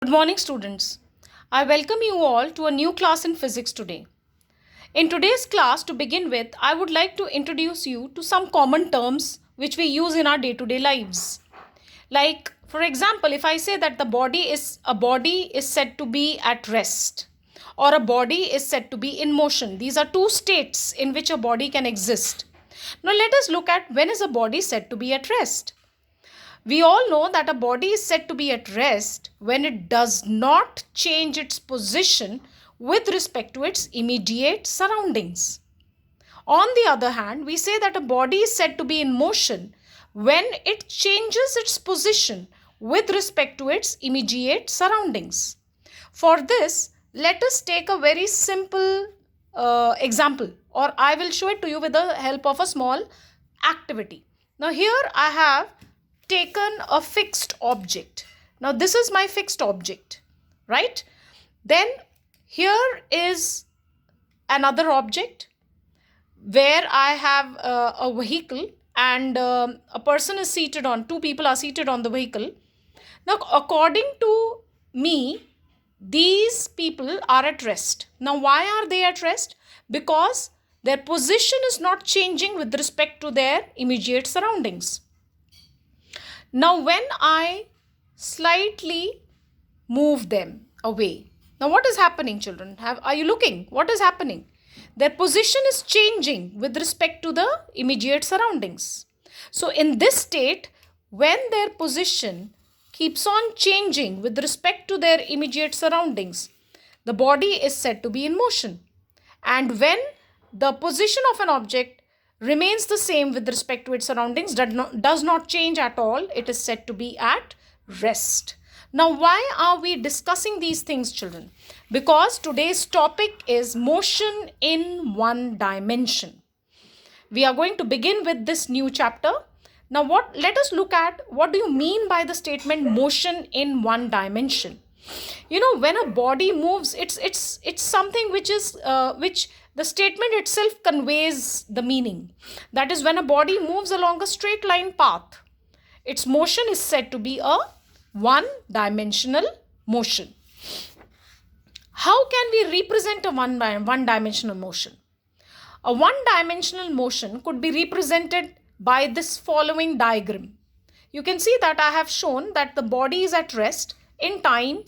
Good morning, students. I welcome you all to a new class in physics today. In today's class, to begin with, I would like to introduce you to some common terms which we use in our day-to-day lives. Like, for example, if I say that a body is said to be at rest, or a body is said to be in motion. These are two states in which a body can exist. Now let us look at when is a body said to be at rest. We all know that a body is said to be at rest when it does not change its position with respect to its immediate surroundings. On the other hand, we say that a body is said to be in motion when it changes its position with respect to its immediate surroundings. For this, let us take a very simple example, or I will show it to you with the help of a small activity. Now, here I have taken a fixed object. Now, this is my fixed object, right? Then, here is another object where I have a vehicle and a person is seated on, two people are seated on the vehicle. Now, according to me, these people are at rest. Now, why are they at rest? Because their position is not changing with respect to their immediate surroundings. Now, when I slightly move them away, now what is happening, children? Are you looking? What is happening? Their position is changing with respect to the immediate surroundings. So, in this state, when their position keeps on changing with respect to their immediate surroundings, the body is said to be in motion. And when the position of an object remains the same with respect to its surroundings, does not change at all, it is said to be at rest. Now, why are we discussing these things, children? Because today's topic is motion in one dimension. We are going to begin with this new chapter. Now, let us look at what do you mean by the statement motion in one dimension. You know, when a body moves, it's something which the statement itself conveys the meaning. That is, when a body moves along a straight line path, its motion is said to be a one-dimensional motion. How can we represent a one-dimensional motion? A one-dimensional motion could be represented by this following diagram. You can see that I have shown that the body is at rest in time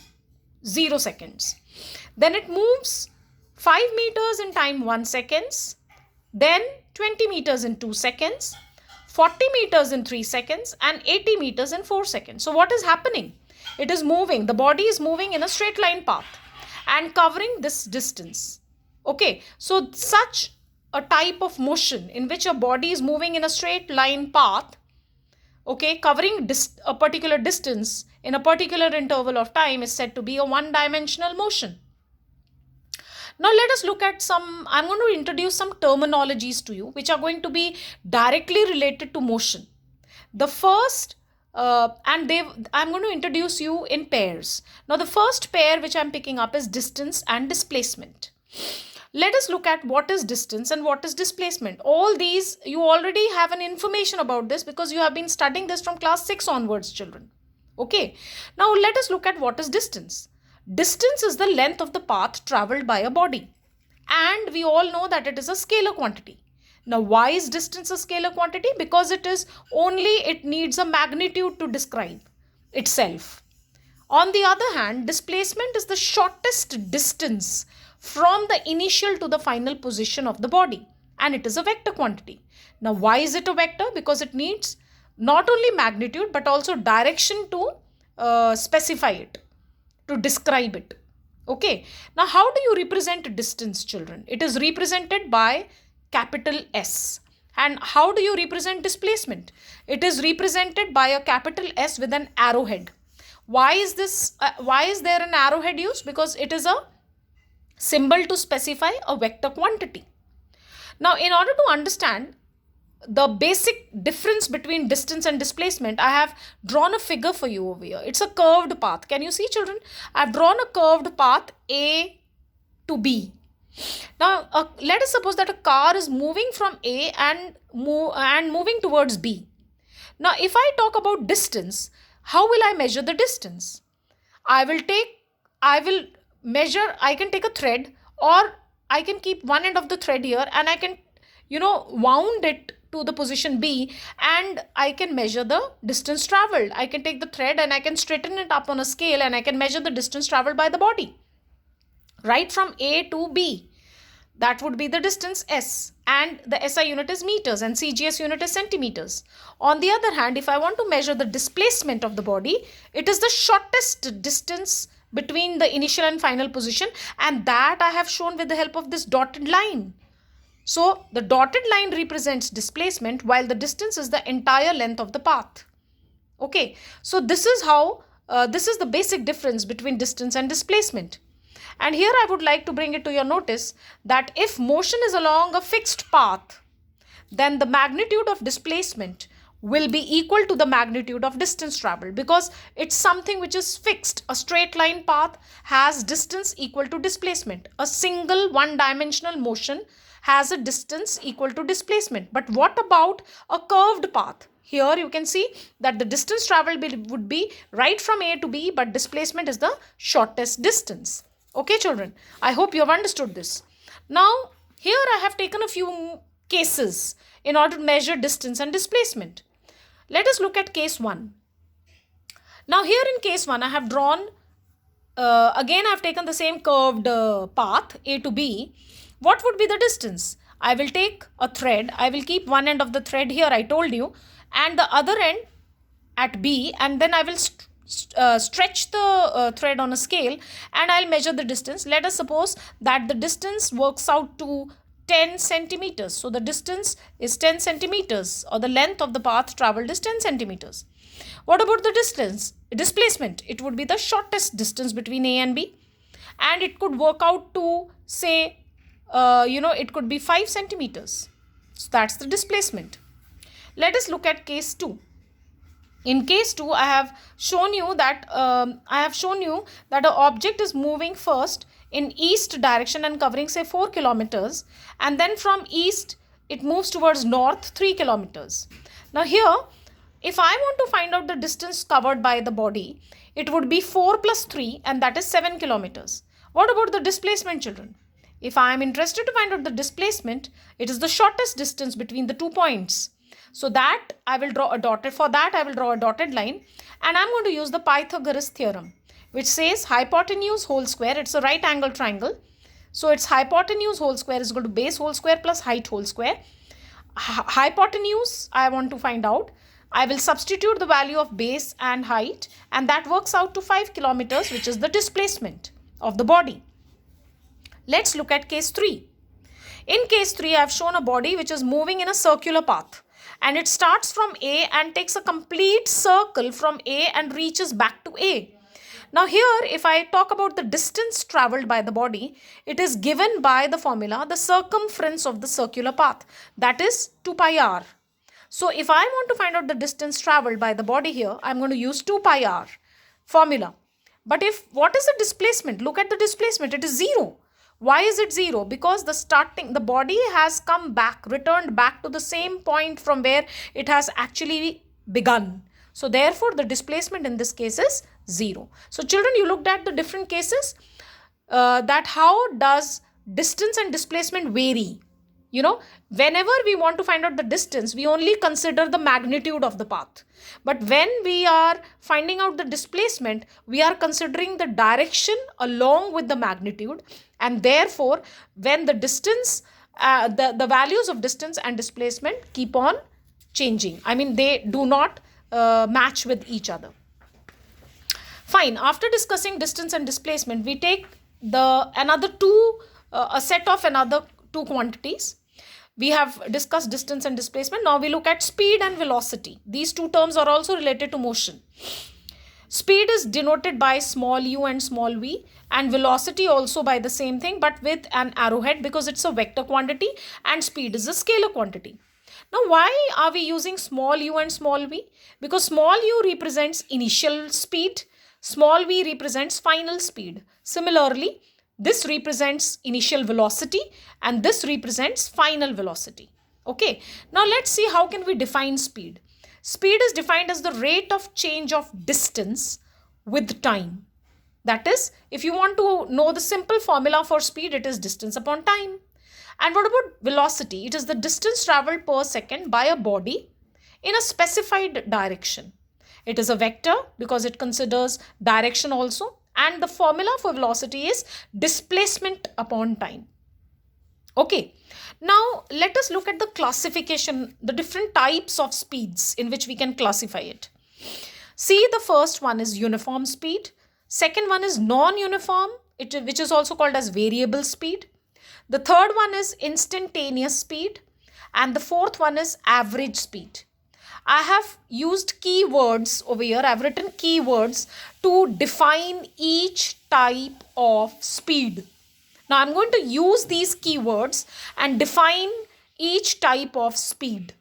0 seconds. Then it moves 5 meters in time 1 seconds, then 20 meters in 2 seconds, 40 meters in 3 seconds, and 80 meters in 4 seconds. So what is happening? It is moving. The body is moving in a straight line path and covering this distance. Okay, so such a type of motion in which a body is moving in a straight line path, okay, covering a particular distance in a particular interval of time is said to be a one-dimensional motion. Now let us look at I'm going to introduce some terminologies to you which are going to be directly related to motion. The first, I'm going to introduce you in pairs. Now the first pair which I'm picking up is distance and displacement. Let us look at what is distance and what is displacement. All these, you already have an information about this because you have been studying this from class 6 onwards, children. Okay. Now let us look at what is distance. Distance is the length of the path traveled by a body. And we all know that it is a scalar quantity. Now, why is distance a scalar quantity? Because it needs a magnitude to describe itself. On the other hand, displacement is the shortest distance from the initial to the final position of the body. And it is a vector quantity. Now, why is it a vector? Because it needs not only magnitude but also direction to specify it, to describe it. Okay. Now, how do you represent distance, children? It is represented by capital S. And how do you represent displacement? It is represented by a capital S with an arrowhead. Why is there an arrowhead used? Because it is a symbol to specify a vector quantity. Now, in order to understand the basic difference between distance and displacement, I have drawn a figure for you over here. It's a curved path. Can you see, children? I've drawn a curved path A to B. Now, let us suppose that a car is moving from A and moving towards B. Now, if I talk about distance, how will I measure the distance? I will take, I will measure, I can take a thread, or I can keep one end of the thread here and I can, wound it to the position B, and I can measure the distance traveled. I can take the thread and I can straighten it up on a scale and I can measure the distance traveled by the body. Right from A to B. That would be the distance S, and the SI unit is meters and CGS unit is centimeters. On the other hand, if I want to measure the displacement of the body, it is the shortest distance between the initial and final position, and that I have shown with the help of this dotted line. So the dotted line represents displacement while the distance is the entire length of the path. Okay, so this is how, this is the basic difference between distance and displacement. And here I would like to bring it to your notice that if motion is along a fixed path, then the magnitude of displacement will be equal to the magnitude of distance traveled, because it's something which is fixed. A straight line path has distance equal to displacement. A single one-dimensional motion has a distance equal to displacement. But what about a curved path? Here you can see that the distance traveled would be right from A to B, but displacement is the shortest distance. Okay, children, I hope you have understood this. Now, here I have taken a few cases in order to measure distance and displacement. Let us look at case 1. Now, here in case 1, I have drawn, again I have taken the same curved path, A to B. What would be the distance? I will take a thread. I will keep one end of the thread here, I told you, and the other end at B, and then I will stretch the thread on a scale and I'll measure the distance. Let us suppose that the distance works out to 10 centimeters. So the distance is 10 centimeters, or the length of the path traveled is 10 centimeters. What about the distance? Displacement. It would be the shortest distance between A and B, and it could work out to, say, it could be 5 centimeters. So that's the displacement. Let us look at case 2. In case 2, I have shown you that an object is moving first in east direction and covering, say, 4 kilometers, and then from east it moves towards north 3 kilometers. Now here, if I want to find out the distance covered by the body, it would be 4 plus 3, and that is 7 kilometers. What about the displacement, children? If I am interested to find out the displacement, it is the shortest distance between the 2 points. So that I will draw a dotted, for that I will draw a dotted line, and I'm going to use the Pythagoras theorem, which says hypotenuse whole square, it's a right angle triangle. So its hypotenuse whole square is equal to base whole square plus height whole square. Hypotenuse I want to find out. I will substitute the value of base and height, and that works out to 5 kilometers, which is the displacement of the body. Let's look at case 3. In case 3, I have shown a body which is moving in a circular path, and it starts from A and takes a complete circle from A and reaches back to A. Now here, if I talk about the distance traveled by the body, it is given by the formula, the circumference of the circular path, that is 2 pi r. So if I want to find out the distance traveled by the body here, I am going to use 2 pi r formula. But what is the displacement? Look at the displacement, it is 0. Why is it 0? Because the body has returned back to the same point from where it has actually begun. So therefore, the displacement in this case is 0. So children, you looked at the different cases, that how does distance and displacement vary. Whenever we want to find out the distance, we only consider the magnitude of the path. But when we are finding out the displacement, we are considering the direction along with the magnitude. And therefore, when the distance, the values of distance and displacement keep on changing. I mean, they do not match with each other. Fine. After discussing distance and displacement, we take a set of another two quantities. We have discussed distance and displacement. Now we look at speed and velocity. These two terms are also related to motion. Speed is denoted by small u and small v, and velocity also by the same thing, but with an arrowhead, because it's a vector quantity and speed is a scalar quantity. Now why are we using small u and small v? Because small u represents initial speed, small v represents final speed. Similarly, this represents initial velocity and this represents final velocity. Okay, now let's see how can we define speed. Speed is defined as the rate of change of distance with time. That is, if you want to know the simple formula for speed, it is distance upon time. And what about velocity? It is the distance traveled per second by a body in a specified direction. It is a vector because it considers direction also. And the formula for velocity is displacement upon time. Okay, now let us look at the classification, the different types of speeds in which we can classify it. See, the first one is uniform speed. Second one is non-uniform, which is also called as variable speed. The third one is instantaneous speed. And the fourth one is average speed. I have used keywords over here. I've written keywords to define each type of speed. Now I'm going to use these keywords and define each type of speed.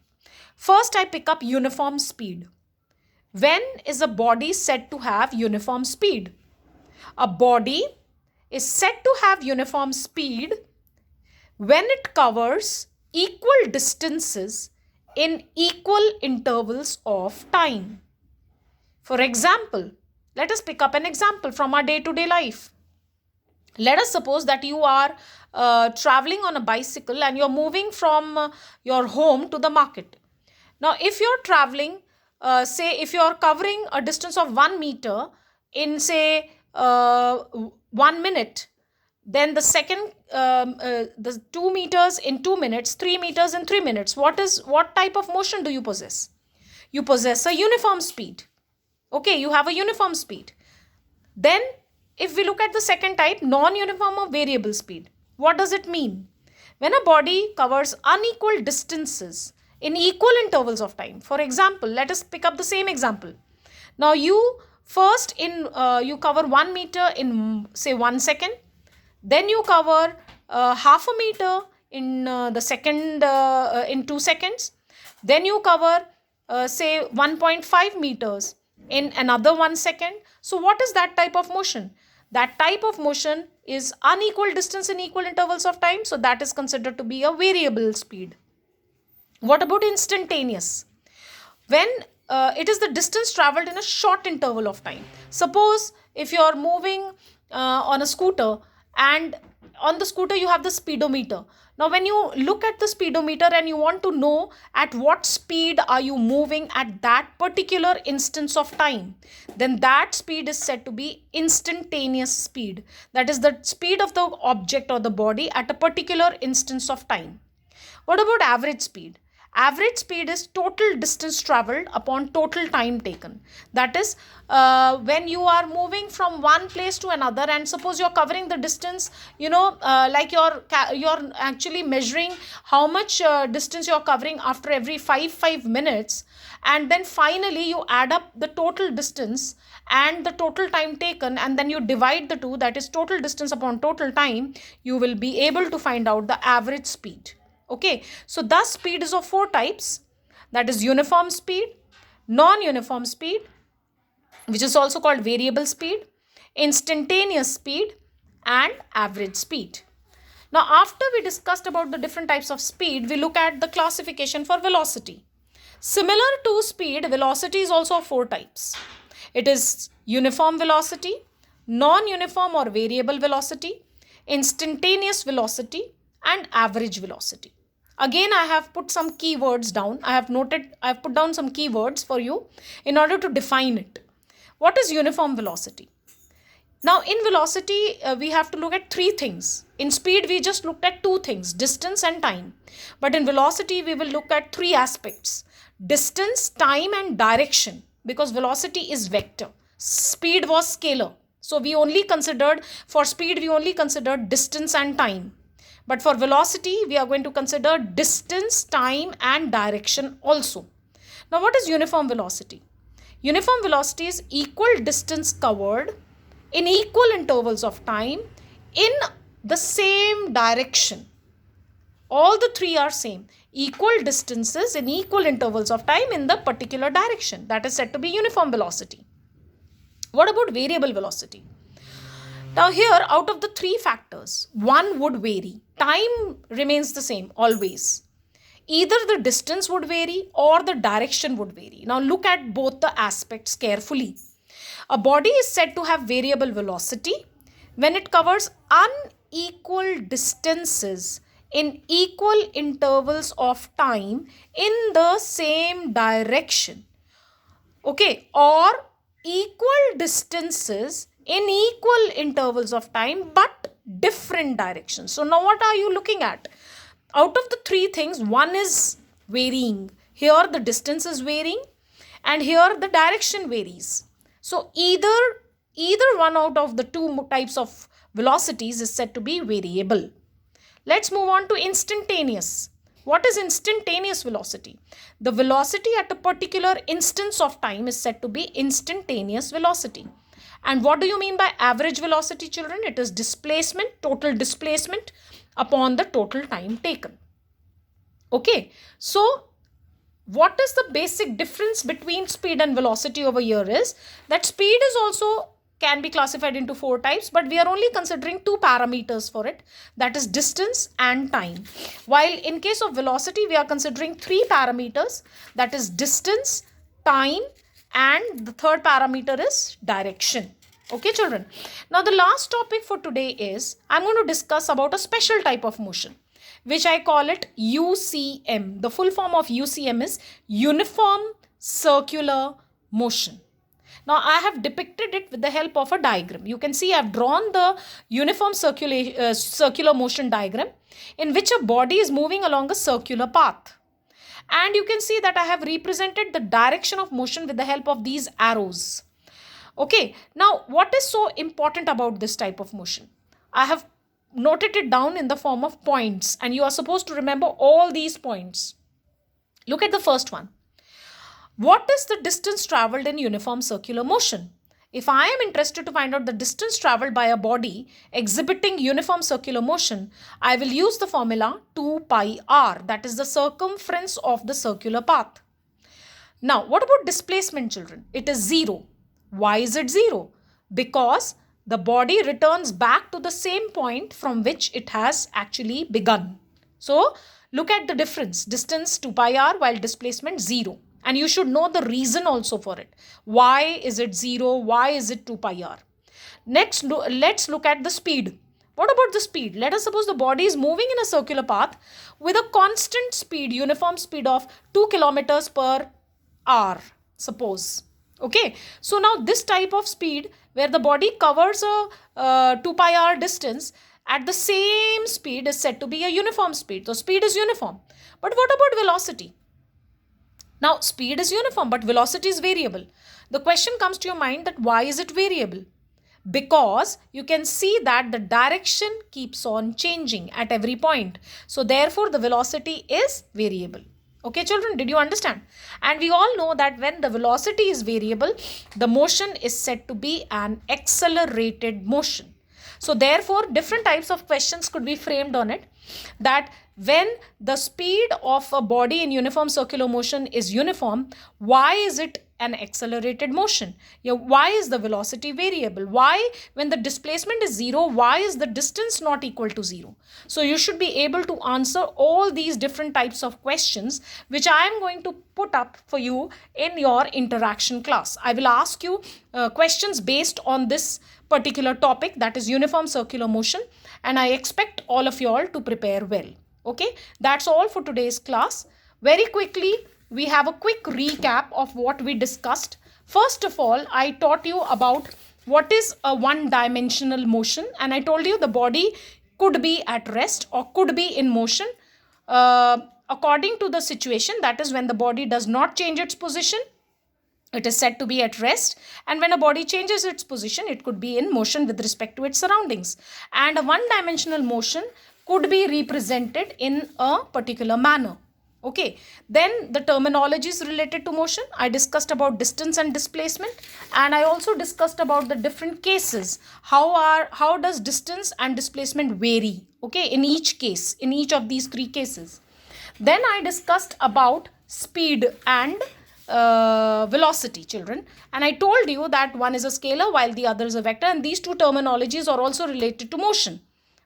First, I pick up uniform speed. When is a body said to have uniform speed? A body is said to have uniform speed when it covers equal distances in equal intervals of time. For example, let us pick up an example from our day-to-day life. Let us suppose that you are traveling on a bicycle and you're moving from your home to the market. Now, if you're traveling, say if you're covering a distance of 1 meter in say 1 minute, then the second, the 2 meters in 2 minutes, 3 meters in 3 minutes. What type of motion do you possess? You possess a uniform speed. Okay, you have a uniform speed. Then, if we look at the second type, non-uniform or variable speed, what does it mean? When a body covers unequal distances in equal intervals of time. For example, let us pick up the same example. Now, you first you cover 1 meter in say 1 second. Then you cover half a meter in the second in 2 seconds. Then you cover say 1.5 meters in another 1 second. So what is that type of motion? That type of motion is unequal distance in equal intervals of time. So that is considered to be a variable speed. What about instantaneous? When it is the distance traveled in a short interval of time. Suppose if you are moving on a scooter, and on the scooter you have the speedometer. Now when you look at the speedometer and you want to know at what speed are you moving at that particular instance of time, then that speed is said to be instantaneous speed. That is the speed of the object or the body at a particular instance of time. What about average speed? Average speed is total distance traveled upon total time taken. That is, when you are moving from one place to another, and suppose you're covering the distance, like you're actually measuring how much distance you're covering after every 5 minutes, and then finally you add up the total distance and the total time taken, and then you divide the two, that is total distance upon total time, you will be able to find out the average speed. Okay, so thus speed is of 4 types, that is uniform speed, non-uniform speed, which is also called variable speed, instantaneous speed, and average speed. Now, after we discussed about the different types of speed, we look at the classification for velocity. Similar to speed, velocity is also of 4 types. It is uniform velocity, non-uniform or variable velocity, instantaneous velocity, and average velocity. Again, I have put some keywords down. I have put down some keywords for you in order to define it. What is uniform velocity? Now, in velocity, we have to look at 3 things. In speed, we just looked at 2 things, distance and time. But in velocity, we will look at 3 aspects, distance, time, and direction, because velocity is vector. Speed was scalar. So, for speed, we only considered distance and time. But for velocity, we are going to consider distance, time, and direction also. Now, what is uniform velocity? Uniform velocity is equal distance covered in equal intervals of time in the same direction. All the 3 are same. Equal distances in equal intervals of time in the particular direction. That is said to be uniform velocity. What about variable velocity? Now here, out of the 3 factors, one would vary. Time remains the same always. Either the distance would vary or the direction would vary. Now look at both the aspects carefully. A body is said to have variable velocity when it covers unequal distances in equal intervals of time in the same direction. Okay, or equal distances in equal intervals of time but different directions. So now what are you looking at? Out of the three things, one is varying. Here the distance is varying and here the direction varies. So either one out of the two types of velocities is said to be variable. Let's move on to instantaneous. What is instantaneous velocity? The velocity at a particular instance of time is said to be instantaneous velocity. And what do you mean by average velocity, children? It is displacement, total displacement upon the total time taken. Okay, so what is the basic difference between speed and velocity over here is that speed is also can be classified into four types, but we are only considering two parameters for it, that is distance and time. While in case of velocity, we are considering three parameters, that is distance, time, and the third parameter is direction. Okay, children. Now, the last topic for today is I'm going to discuss about a special type of motion, which I call it UCM. The full form of UCM is Uniform Circular Motion. Now, I have depicted it with the help of a diagram. You can see I have drawn the uniform circular motion diagram in which a body is moving along a circular path. And you can see that I have represented the direction of motion with the help of these arrows. Okay, now what is so important about this type of motion? I have noted it down in the form of points and you are supposed to remember all these points. Look at the first one. What is the distance traveled in uniform circular motion? If I am interested to find out the distance traveled by a body exhibiting uniform circular motion, I will use the formula 2 pi r, that is the circumference of the circular path. Now, what about displacement, children? It is 0. Why is it 0? Because the body returns back to the same point from which it has actually begun. So, look at the difference. Distance 2 pi r while displacement 0. And you should know the reason also for it. Why is it 0? Why is it 2 pi r? Next, let's look at the speed. What about the speed? Let us suppose the body is moving in a circular path with a constant speed, uniform speed of 2 kilometers per hour, suppose. Okay, so now this type of speed where the body covers a 2 pi r distance at the same speed is said to be a uniform speed. So speed is uniform. But what about velocity? Now, speed is uniform, but velocity is variable. The question comes to your mind that why is it variable? Because you can see that the direction keeps on changing at every point. So, therefore, the velocity is variable. Okay, children, did you understand? And we all know that when the velocity is variable, the motion is said to be an accelerated motion. So, therefore, different types of questions could be framed on it, that when the speed of a body in uniform circular motion is uniform, why is it an accelerated motion? Why is the velocity variable? Why, when the displacement is 0, why is the distance not equal to 0? So you should be able to answer all these different types of questions, which I am going to put up for you in your interaction class. I will ask you questions based on this particular topic, that is uniform circular motion, and I expect all of you all to prepare well. Okay, that's all for today's class. Very quickly, we have a quick recap of what we discussed. First of all, I taught you about what is a one-dimensional motion, and I told you the body could be at rest or could be in motion according to the situation, that is when the body does not change its position, it is said to be at rest, and when a body changes its position, it could be in motion with respect to its surroundings. And a one-dimensional motion could be represented in a particular manner. Okay, then the terminologies related to motion, I discussed about distance and displacement, and I also discussed about the different cases. How does distance and displacement vary? Okay, in each case, in each of these three cases. Then I discussed about speed and velocity, children, and I told you that one is a scalar while the other is a vector, and these two terminologies are also related to motion.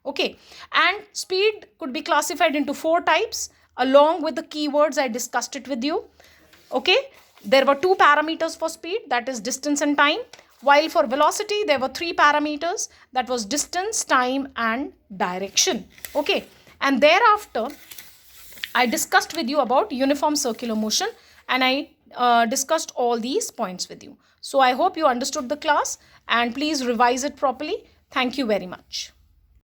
Okay, and speed could be classified into four types along with the keywords. I discussed it with you. Okay, there were two parameters for speed, that is distance and time. While for velocity, there were three parameters, that was distance, time and direction. Okay, and thereafter I discussed with you about uniform circular motion, and I discussed all these points with you. So I hope you understood the class, and please revise it properly. Thank you very much.